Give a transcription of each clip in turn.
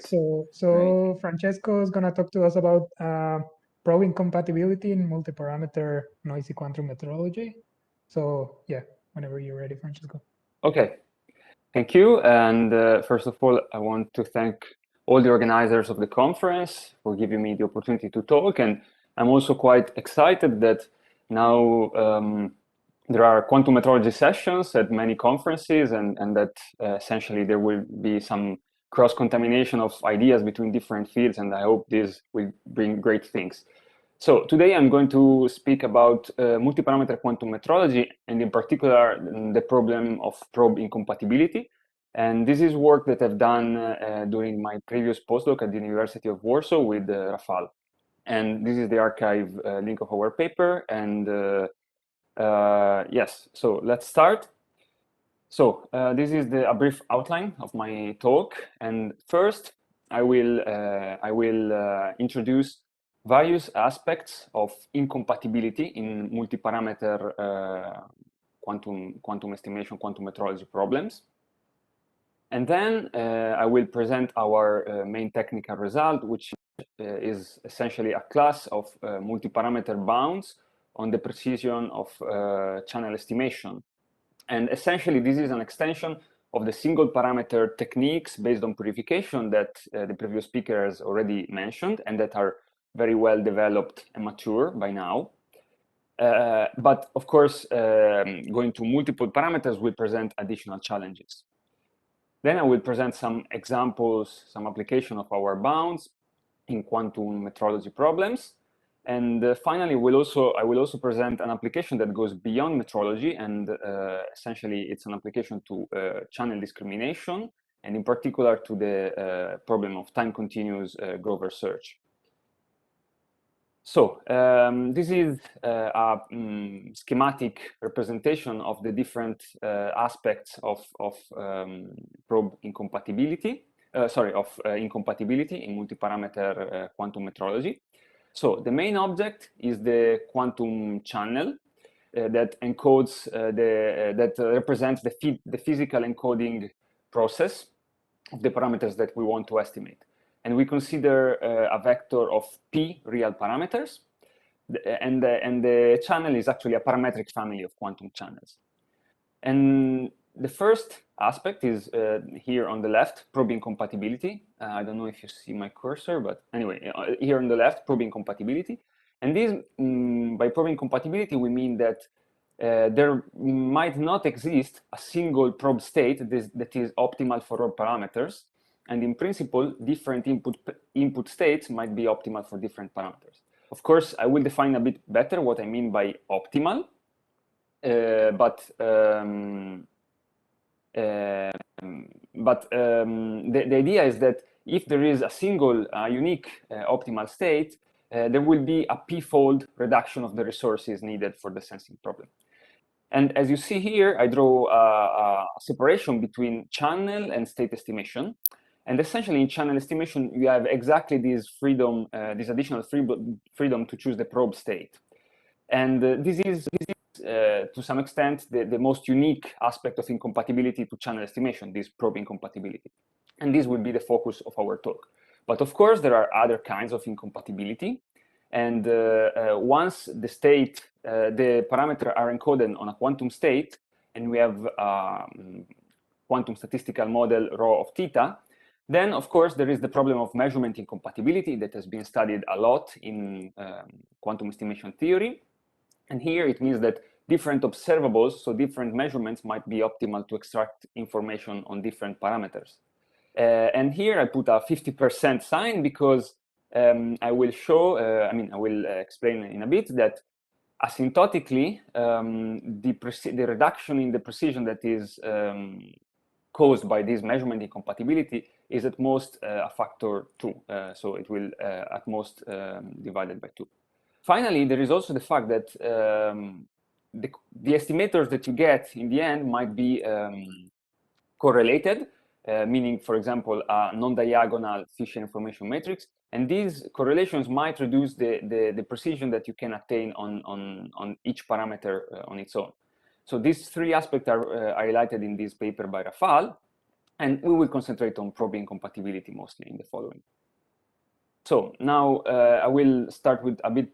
So Francesco is going to talk to us about probe incompatibility in multiparameter noisy quantum metrology. So yeah, whenever you're ready, Francesco. Okay, thank you. And first of all, I want to thank all the organizers of the conference for giving me the opportunity to talk. And I'm also quite excited that now there are quantum metrology sessions at many conferences, and that essentially there will be some cross-contamination of ideas between different fields, and I hope this will bring great things. So today I'm going to speak about multiparameter quantum metrology, and in particular the problem of probe incompatibility. And this is work that I've done during my previous postdoc at the University of Warsaw with Rafał. And this is the archive link of our paper. And yes, so let's start. So this is a brief outline of my talk. And first, I will introduce various aspects of incompatibility in multiparameter quantum estimation, quantum metrology problems. And then I will present our main technical result, which is essentially a class of multiparameter bounds on the precision of channel estimation. And essentially, this is an extension of the single parameter techniques based on purification that the previous speaker has already mentioned, and that are very well developed and mature by now. But of course, going to multiple parameters will present additional challenges. Then I will present some examples, some application of our bounds in quantum metrology problems. And finally, I will also present an application that goes beyond metrology, and essentially it's an application to channel discrimination, and in particular to the problem of time-continuous Grover search. So this is a schematic representation of the different aspects of probe incompatibility, incompatibility in multiparameter quantum metrology. So the main object is the quantum channel that encodes that represents the physical encoding process of the parameters that we want to estimate. And we consider a vector of p real parameters, and the channel is actually a parametric family of quantum channels. And the first aspect is here on the left, probe incompatibility. I don't know if you see my cursor, but anyway, here on the left, probe incompatibility. And this, by probe incompatibility, we mean that there might not exist a single probe state that is optimal for all parameters. And in principle, different input states might be optimal for different parameters. Of course, I will define a bit better what I mean by optimal. But the idea is that if there is a single unique optimal state, there will be a p-fold reduction of the resources needed for the sensing problem. And as you see here, I draw a separation between channel and state estimation. And essentially, in channel estimation, you have exactly this freedom, this additional freedom to choose the probe state. And this is to some extent the most unique aspect of incompatibility to channel estimation, this probe incompatibility. And this will be the focus of our talk. But of course, there are other kinds of incompatibility. And once the state, the parameters are encoded on a quantum state, and we have quantum statistical model rho of theta, then, of course, there is the problem of measurement incompatibility that has been studied a lot in quantum estimation theory. And here it means that different observables, so different measurements, might be optimal to extract information on different parameters. And here I put a 50% sign because I will show, I will explain in a bit that asymptotically, the reduction in the precision that is caused by this measurement incompatibility is at most a factor 2. So it will at most divided by 2. Finally, there is also the fact that the estimators that you get in the end might be correlated, meaning, for example, a non-diagonal Fisher information matrix. And these correlations might reduce the precision that you can attain on each parameter on its own. So these three aspects are highlighted in this paper by Rafał. And we will concentrate on probing compatibility mostly in the following. So now I will start with a bit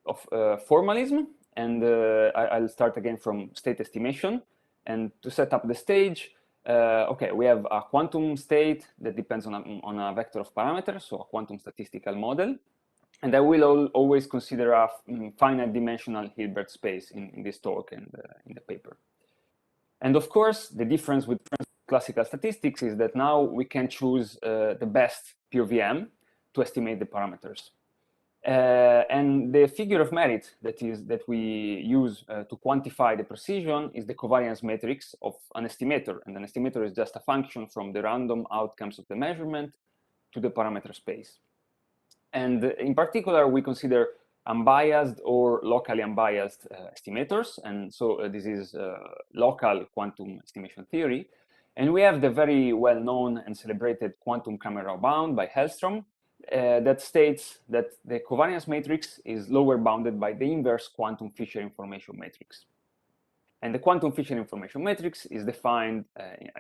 of formalism, and I'll start again from state estimation. And to set up the stage, okay, we have a quantum state that depends on a vector of parameters, so a quantum statistical model. And I will always consider a finite dimensional Hilbert space in this talk and in the paper. And of course, the difference with classical statistics is that now we can choose the best POVM to estimate the parameters. And the figure of merit that we use to quantify the precision is the covariance matrix of an estimator. And an estimator is just a function from the random outcomes of the measurement to the parameter space. And in particular, we consider unbiased or locally unbiased estimators. And so this is local quantum estimation theory. And we have the very well-known and celebrated quantum Cramer-Rao bound by Hellstrom that states that the covariance matrix is lower bounded by the inverse quantum Fisher information matrix. And the quantum Fisher information matrix is defined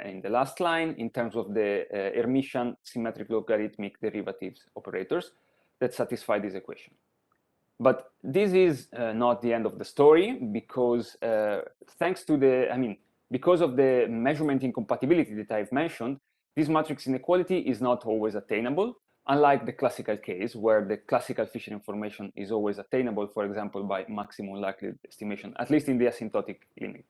in the last line in terms of the Hermitian symmetric logarithmic derivatives operators that satisfy this equation. But this is not the end of the story, because thanks to the, because of the measurement incompatibility that I've mentioned, this matrix inequality is not always attainable, unlike the classical case where the classical Fisher information is always attainable, for example, by maximum likelihood estimation, at least in the asymptotic limit.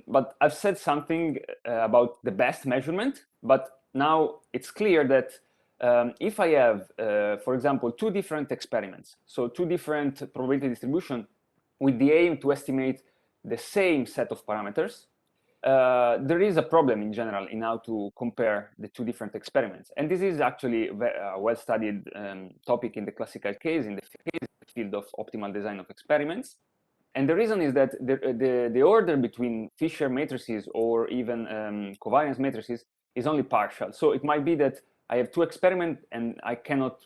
But I've said something about the best measurement, but now it's clear that if I have, for example, two different experiments, so two different probability distribution with the aim to estimate the same set of parameters, there is a problem in general in how to compare the two different experiments. And this is actually a well-studied topic in the classical case, in the field of optimal design of experiments. And the reason is that the order between Fisher matrices or even covariance matrices is only partial. So it might be that I have two experiments and I cannot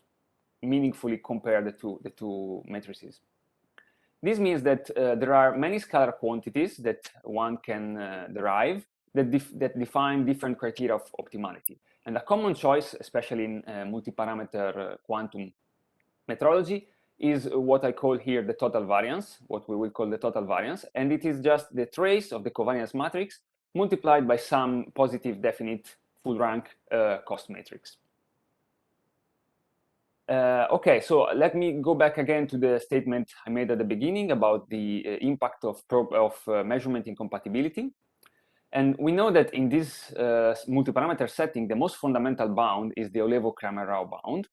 meaningfully compare the two matrices. This means that there are many scalar quantities that one can derive that define different criteria of optimality. And a common choice, especially in multiparameter quantum metrology, is what I call here the total variance, what we will call the total variance. And it is just the trace of the covariance matrix multiplied by some positive definite full rank cost matrix. Okay, so let me go back again to the statement I made at the beginning about the impact of measurement incompatibility. And we know that in this multiparameter setting, the most fundamental bound is the Olevo-Cramer-Rao bound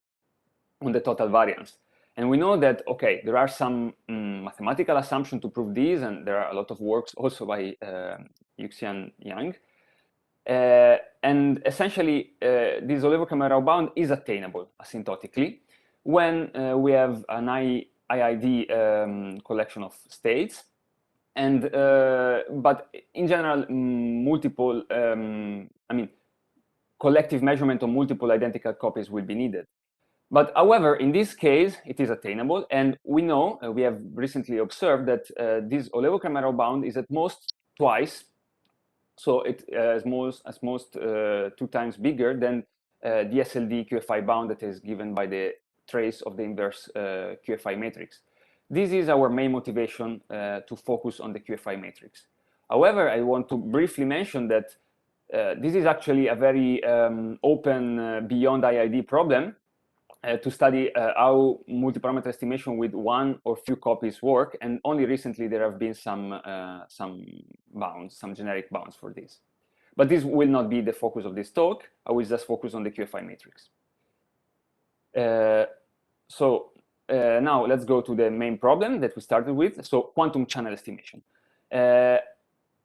on the total variance. And we know that, okay, there are some mathematical assumptions to prove these, and there are a lot of works also by Yuxian Yang. And essentially, this Olevo-Cramer-Rao bound is attainable asymptotically when we have an IID collection of states. And but in general, collective measurement of multiple identical copies will be needed. But however, in this case, it is attainable, and we know we have recently observed that this Olevo-Cramer-Rao bound is at most twice. So it is at most 2 times bigger than the SLD QFI bound that is given by the trace of the inverse QFI matrix. This is our main motivation to focus on the QFI matrix. However, I want to briefly mention that this is actually a very open beyond IID problem to study how multiparameter estimation with one or few copies work, and only recently there have been some bounds, some generic bounds for this. But this will not be the focus of this talk. I will just focus on the QFI matrix. Now let's go to the main problem that we started with, so quantum channel estimation.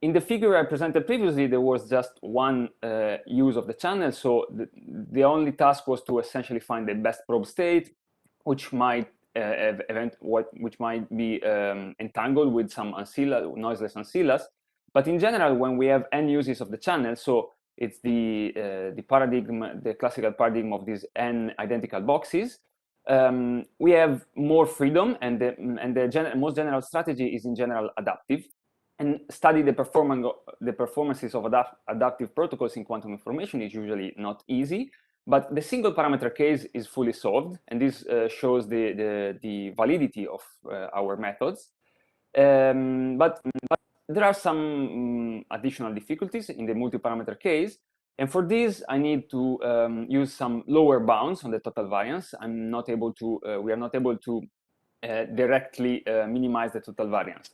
In the figure I presented previously, there was just one use of the channel. So the only task was to essentially find the best probe state, which might be entangled with some noiseless ancillas. But in general, when we have n uses of the channel, so it's the paradigm, the classical paradigm of these n identical boxes, we have more freedom, and the most general strategy is in general adaptive. And study the performances of adaptive protocols in quantum information is usually not easy, but the single parameter case is fully solved, and this shows the validity of our methods. But there are some additional difficulties in the multi-parameter case, and for this I need to use some lower bounds on the total variance. we are not able to directly minimize the total variance.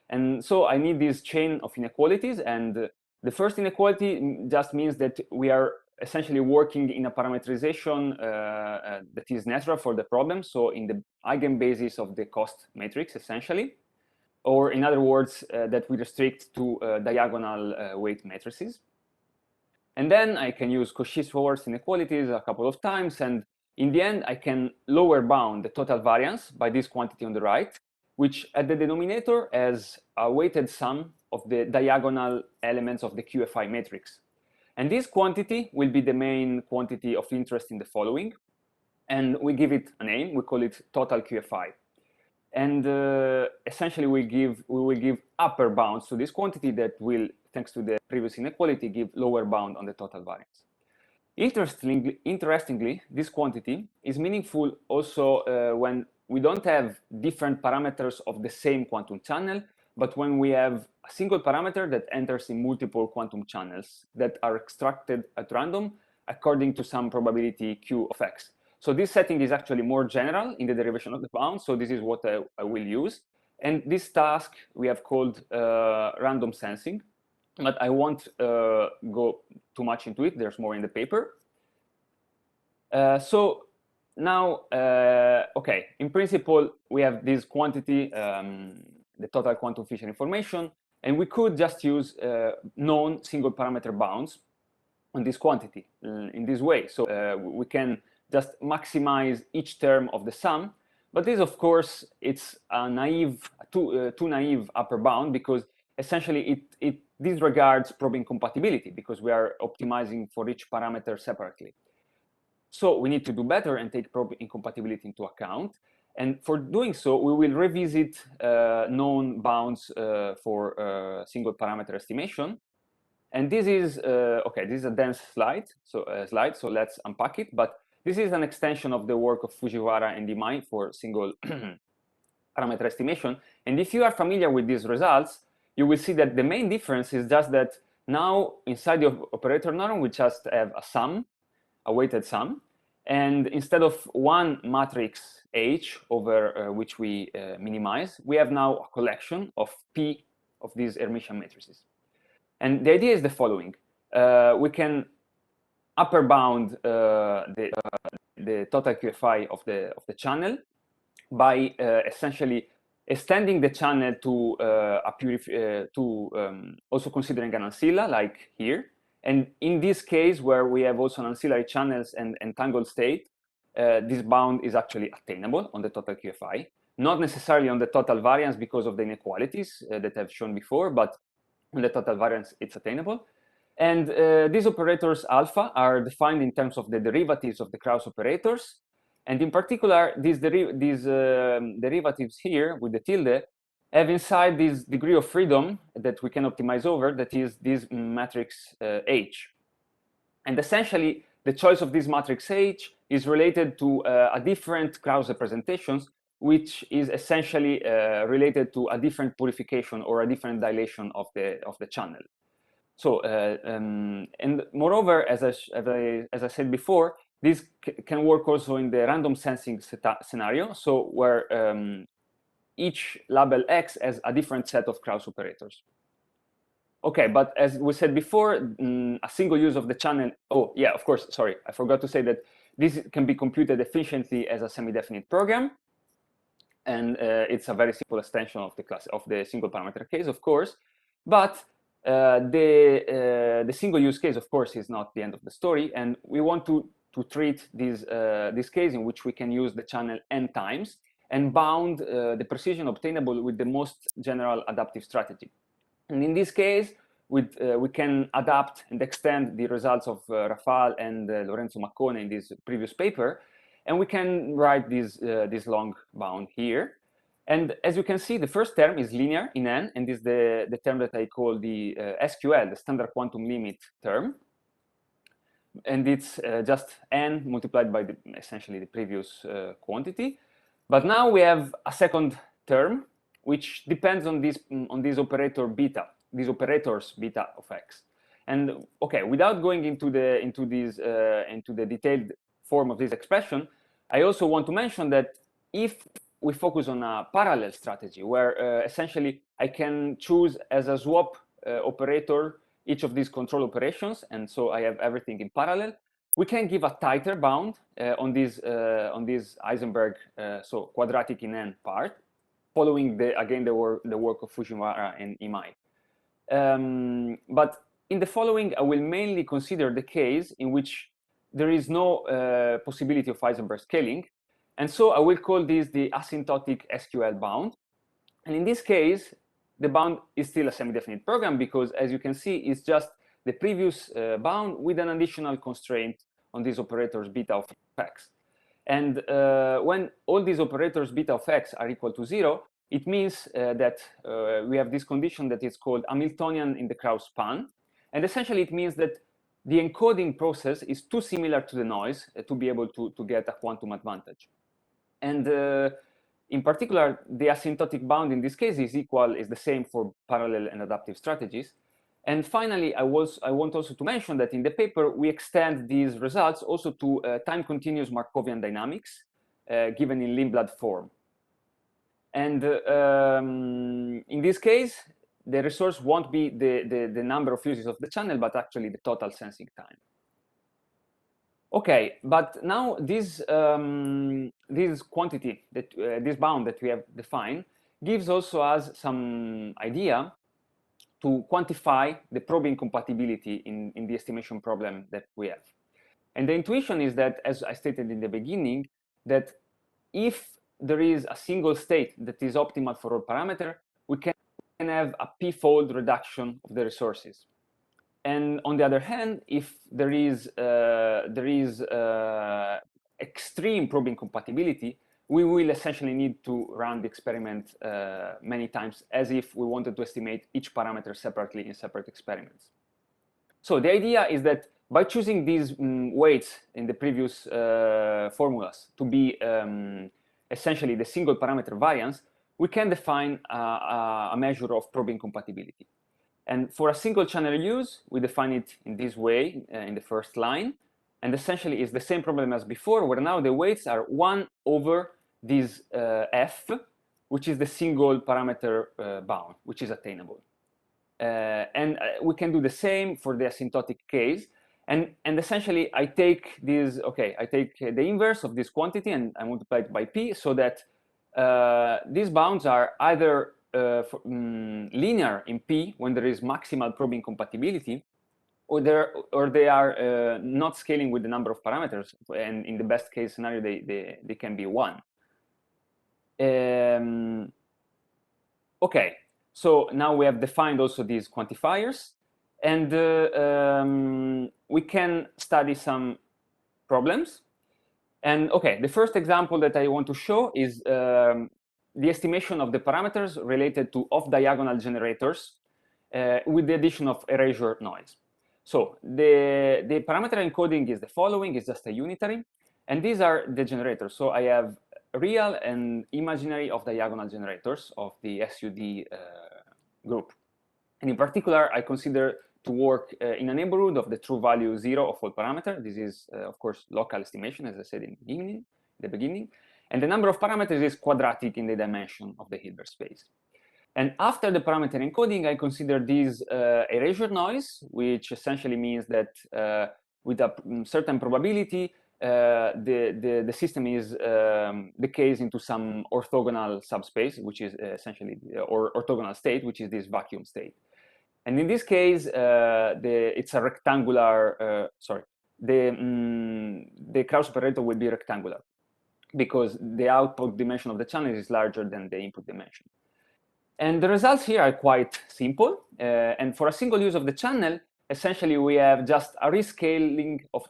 And so I need this chain of inequalities, and the first inequality just means that we are essentially working in a parameterization that is natural for the problem, so in the eigenbasis of the cost matrix, essentially, or in other words, that we restrict to diagonal weight matrices. And then I can use Cauchy-Schwarz inequalities a couple of times, and in the end, I can lower bound the total variance by this quantity on the right, which at the denominator has a weighted sum of the diagonal elements of the QFI matrix. And this quantity will be the main quantity of interest in the following. And we give it a name, we call it total QFI. And essentially we will give upper bounds to this quantity that will, thanks to the previous inequality, give lower bound on the total variance. Interestingly, this quantity is meaningful also when we don't have different parameters of the same quantum channel, but when we have a single parameter that enters in multiple quantum channels that are extracted at random according to some probability Q of x. So this setting is actually more general in the derivation of the bound, so this is what I will use. And this task we have called random sensing, but I won't go too much into it. There's more in the paper. So now, okay, in principle, we have this quantity, the total quantum Fisher information, and we could just use known single parameter bounds on this quantity in this way. So we can just maximize each term of the sum, but this, of course, it's a naive, too naive upper bound, because essentially it disregards probe incompatibility, because we are optimizing for each parameter separately. So we need to do better and take probe incompatibility into account. And for doing so, we will revisit known bounds for single parameter estimation. And this is, okay, this is a dense slide, so let's unpack it. But this is an extension of the work of Fujiwara and Imai for single parameter estimation. And if you are familiar with these results, you will see that the main difference is just that now inside the operator norm, we just have a sum, a weighted sum. And instead of one matrix H over which we minimize, we have now a collection of P of these Hermitian matrices. And the idea is the following. We can upper bound the total QFI of the channel by essentially extending the channel to also considering an ancilla, like here. And in this case, where we have also an ancillary channels and entangled state, this bound is actually attainable on the total QFI, not necessarily on the total variance because of the inequalities that I've shown before, but on the total variance, it's attainable. And these operators alpha are defined in terms of the derivatives of the Krauss operators. And in particular, these derivatives here with the tilde have inside this degree of freedom that we can optimize over, that is this matrix H. And essentially, the choice of this matrix H is related to a different Krauss representations, which is essentially related to a different purification or a different dilation of the channel. So, and moreover, as I said before, this can work also in the random sensing scenario, so where each label X has a different set of Krauss operators. Okay, but as we said before, a single use of the channel, oh yeah, of course, sorry, I forgot to say that this can be computed efficiently as a semi-definite program. And it's a very simple extension of the class of the single parameter case, of course. But the single use case, of course, is not the end of the story. And we want to treat this case in which we can use the channel n times and bound the precision obtainable with the most general adaptive strategy. And in this case, we can adapt and extend the results of Rafał and Lorenzo Maccone in this previous paper, and we can write this long bound here. And as you can see, the first term is linear in n, and is the term that I call the SQL, the standard quantum limit term. And it's just n multiplied by essentially the previous quantity. But now we have a second term, which depends on this operator beta, these operators beta of x. And okay, without going into the detailed form of this expression, I also want to mention that if we focus on a parallel strategy, where essentially I can choose as a swap operator each of these control operations, and so I have everything in parallel, we can give a tighter bound on this Heisenberg, so quadratic in n part, following again the work of Fujiwara and Imai. But in the following, I will mainly consider the case in which there is no possibility of Heisenberg scaling, and so I will call this the asymptotic SQL bound. And in this case, the bound is still a semi-definite program because, as you can see, it's just the previous bound with an additional constraint on these operators beta of x. And when all these operators beta of x are equal to 0, it means that we have this condition that is called Hamiltonian in the Krauss span. And essentially, it means that the encoding process is too similar to the noise to be able to get a quantum advantage. And in particular, the asymptotic bound in this case is the same for parallel and adaptive strategies. And finally, I want also to mention that in the paper, we extend these results also to time-continuous Markovian dynamics, given in Lindblad form. And in this case, the resource won't be the number of uses of the channel, but actually the total sensing time. Okay, but now this quantity, this bound that we have defined, gives also us some idea to quantify the probing compatibility in the estimation problem that we have. And the intuition is that, as I stated in the beginning, that if there is a single state that is optimal for all parameter, we can have a p-fold reduction of the resources. And on the other hand, if there is extreme probing compatibility, we will essentially need to run the experiment many times, as if we wanted to estimate each parameter separately in separate experiments. So the idea is that by choosing these weights in the previous formulas to be essentially the single parameter variance, we can define a measure of probing compatibility. And for a single channel use, we define it in this way in the first line. And essentially, it's the same problem as before, where now the weights are 1 over this f, which is the single parameter bound, which is attainable. And we can do the same for the asymptotic case. And essentially, I take this, I take the inverse of this quantity and I multiply it by p, so that these bounds are either linear in p when there is maximal probing compatibility, or they are not scaling with the number of parameters, and in the best case scenario they can be 1. Okay, so now we have defined also these quantifiers, and we can study some problems. And okay, the first example that I want to show is the estimation of the parameters related to off-diagonal generators with the addition of erasure noise. So the parameter encoding is the following, it's just a unitary, and these are the generators. So I have real and imaginary off-diagonal generators of the SUD group. And in particular, I consider to work in a neighborhood of the true value 0 of all parameter. This is, of course, local estimation, as I said in the beginning. And the number of parameters is quadratic in the dimension of the Hilbert space. And after the parameter encoding, I consider this erasure noise, which essentially means that with a certain probability, the system is decays into some orthogonal subspace, which is essentially, or orthogonal state, which is this vacuum state. And in this case, it's a rectangular, the Krauss operator will be rectangular because the output dimension of the channel is larger than the input dimension. And the results here are quite simple. And for a single use of the channel, essentially we have just a rescaling of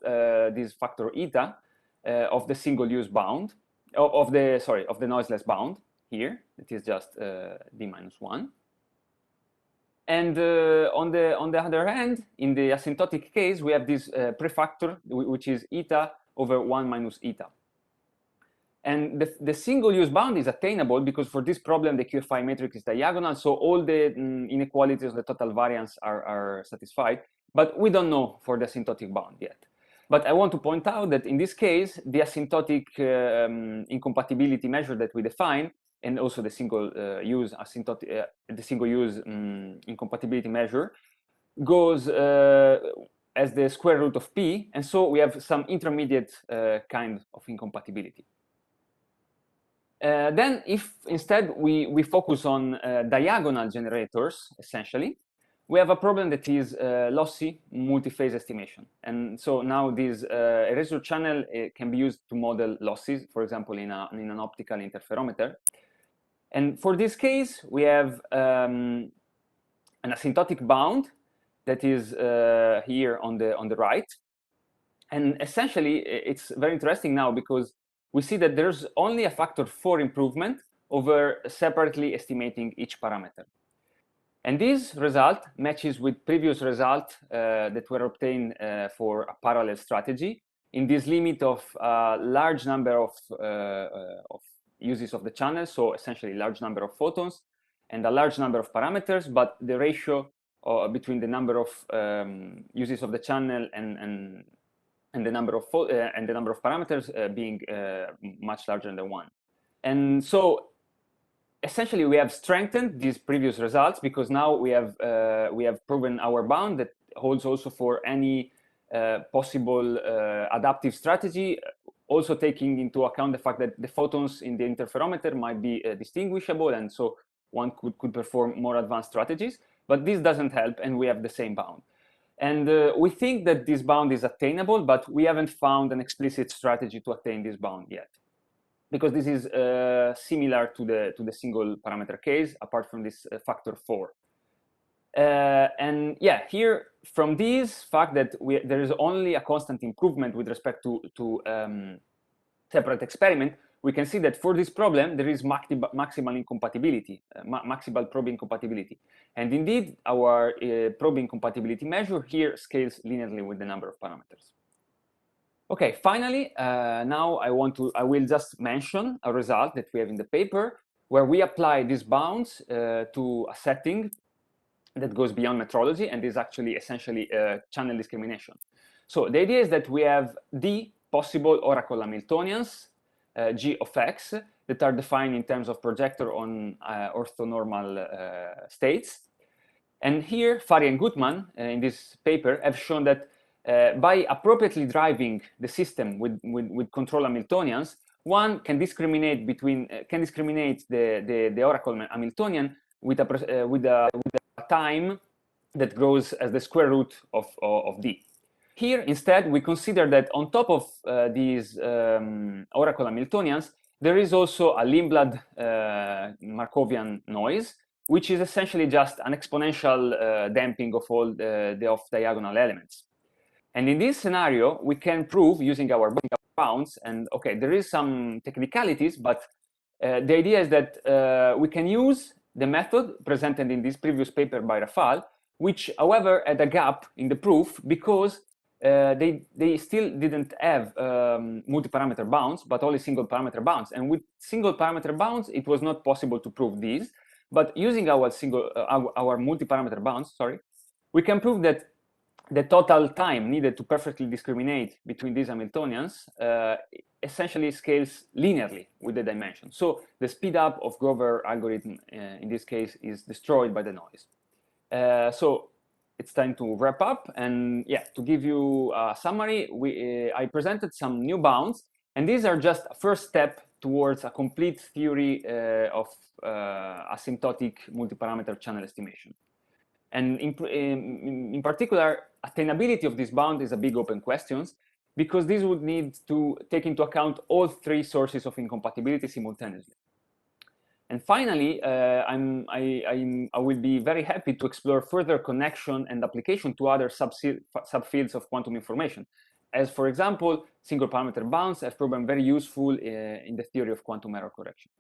this factor eta of the single use bound, of the noiseless bound. here, it is just d minus 1. And on the other hand, in the asymptotic case, we have this prefactor, which is eta over 1 minus eta. And the single-use bound is attainable because for this problem, the QFI matrix is diagonal, so all the inequalities of the total variance are satisfied, but we don't know for the asymptotic bound yet. But I want to point out that in this case, the asymptotic incompatibility measure that we define, and also the single-use incompatibility measure, goes as the square root of p, and so we have some intermediate kind of incompatibility. Then if instead we focus on diagonal generators, essentially, we have a problem that is lossy multiphase estimation. And so now this ERASURE channel can be used to model losses, for example, in an optical interferometer. And for this case, we have an asymptotic bound that is here on the right. And essentially, it's very interesting now because we see that there's only a factor 4 improvement over separately estimating each parameter. And this result matches with previous result that were obtained for a parallel strategy in this limit of a large number of uses of the channel, so essentially large number of photons and a large number of parameters, but the ratio between the number of uses of the channel and the number of parameters being much larger than 1. And so essentially we have strengthened these previous results because now we have proven our bound that holds also for any possible adaptive strategy, also taking into account the fact that the photons in the interferometer might be distinguishable, and so one could perform more advanced strategies, but this doesn't help, and we have the same bound. And we think that this bound is attainable, but we haven't found an explicit strategy to attain this bound yet, because this is similar to the single parameter case, apart from this factor 4. And yeah, here from this fact that there is only a constant improvement with respect to separate experiment, we can see that for this problem there is maximal incompatibility, maximal probe incompatibility, and indeed our probe incompatibility measure here scales linearly with the number of parameters. Okay, finally, now I will just mention a result that we have in the paper where we apply these bounds to a setting that goes beyond metrology and is actually essentially channel discrimination. So the idea is that we have d possible oracle Hamiltonians, g of x, that are defined in terms of projector on orthonormal states. And here, Fari and Gutmann in this paper have shown that by appropriately driving the system with control Hamiltonians, one can discriminate between the oracle Hamiltonian with a time that grows as the square root of d. Here, instead, we consider that on top of these oracle Hamiltonians, there is also a Lindblad Markovian noise, which is essentially just an exponential damping of all the off-diagonal elements. And in this scenario, we can prove using our bounds, and okay, there is some technicalities, but the idea is that we can use the method presented in this previous paper by Rafał, which, however, had a gap in the proof because they still didn't have multi-parameter bounds, but only single parameter bounds. And with single parameter bounds, it was not possible to prove these. But using our multi-parameter bounds, we can prove that the total time needed to perfectly discriminate between these Hamiltonians essentially scales linearly with the dimension. So the speed up of Grover algorithm in this case is destroyed by the noise. So it's time to wrap up, and yeah, to give you a summary, I presented some new bounds, and these are just a first step towards a complete theory of asymptotic multiparameter channel estimation. And in particular, attainability of this bound is a big open question, because this would need to take into account all three sources of incompatibility simultaneously. And finally, I will be very happy to explore further connection and application to other subfields of quantum information, as for example, single parameter bounds have proven very useful in the theory of quantum error correction.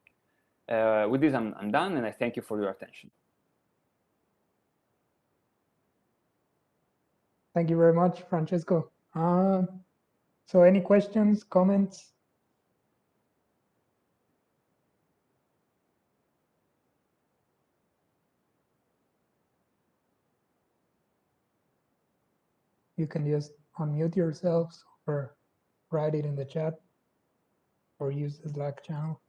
With this, I'm done, and I thank you for your attention. Thank you very much, Francesco. So any questions, comments? You can just unmute yourselves or write it in the chat or use the Slack channel.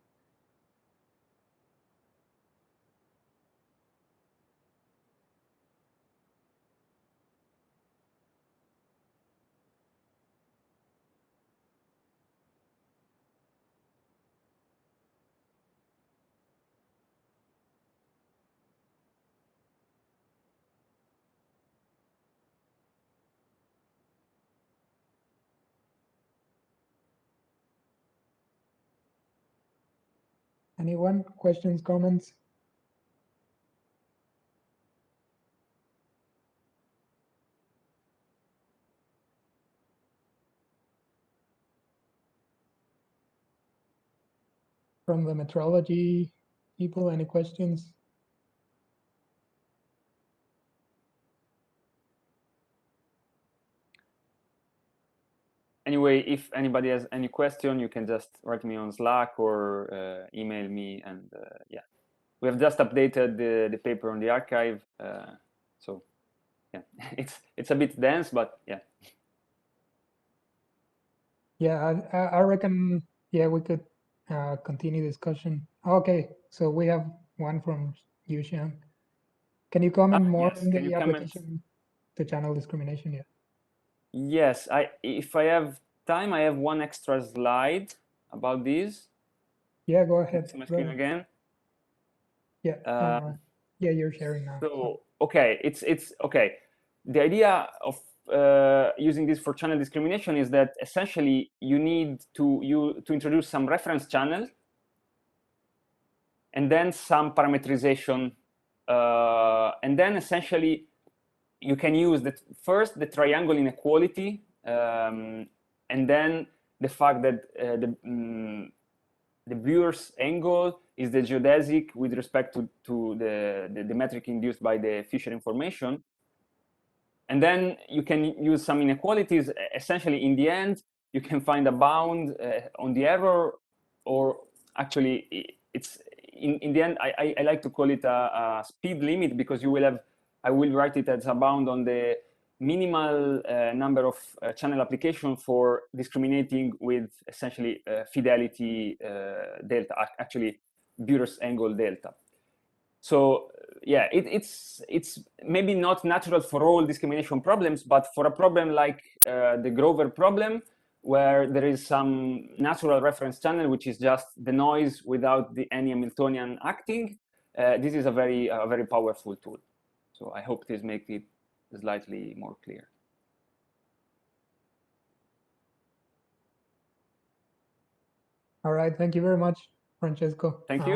Anyone? Questions, comments? From the metrology people, any questions? Anyway, if anybody has any question, you can just write me on Slack or email me. And yeah, we have just updated the paper on the archive. So yeah, it's a bit dense, but yeah. Yeah, I reckon, yeah, we could continue discussion. Okay, so we have one from Yushan. Can you comment more Yes. on Can the you comment? application to channel discrimination? Yeah. Yes, if I have time, I have one extra slide about this. Yeah, go ahead. See my screen again. Yeah, yeah, you're sharing now. So okay, it's okay. The idea of using this for channel discrimination is that essentially you need to introduce some reference channel and then some parameterization, and then essentially you can use first the triangle inequality, and then the fact that the Breuer's angle is the geodesic with respect to the metric induced by the Fisher information. And then you can use some inequalities. Essentially, in the end, you can find a bound on the error, or actually, it's in the end, I like to call it a speed limit, because you will have, I will write it as a bound on the minimal number of channel application for discriminating with essentially fidelity delta, actually Breuer's angle delta. So yeah, it's maybe not natural for all discrimination problems, but for a problem like the Grover problem, where there is some natural reference channel, which is just the noise without any Hamiltonian acting, this is a very powerful tool. So I hope this makes it slightly more clear. All right, thank you very much, Francesco. Thank you.